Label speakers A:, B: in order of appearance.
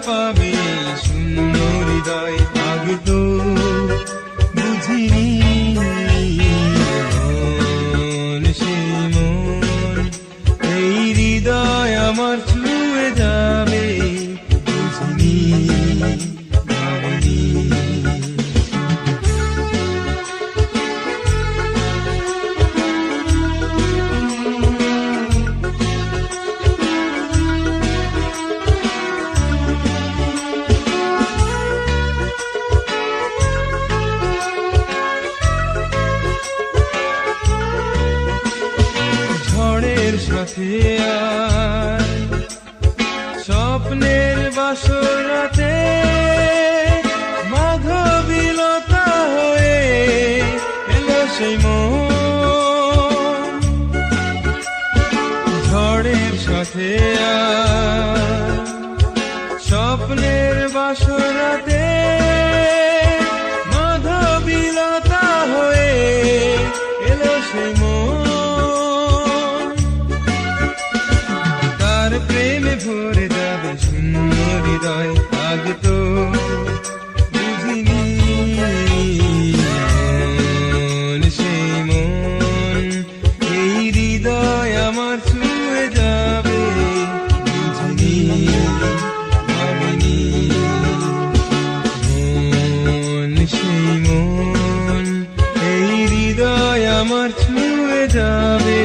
A: পাবে শূন্য হৃদয়। আগে তো বুঝিনি মন সেই মন, এই হৃদয় আমার ছুঁয়ে যাবে বুঝিনি ভাবিনি। ঝড়ের সাথে আয় স্বপ্নের বাসর রাতে, মাধবীলতা হয়ে এলো সেই মন। ঝড়ের সাথে আয় স্বপ্নের বাসর রাতে, মাধবীলতা হয়ে এলো সেই মন। প্রেমে ভরে যাবে শূন্য হৃদয়। আগে তো বুঝিনি মন সেই মন, এই হৃদয় আমার ছুঁয়ে যাবে বুঝিনি ভাবিনি। মন সেই মন, এই হৃদয় আমার ছুঁয়ে যাবে।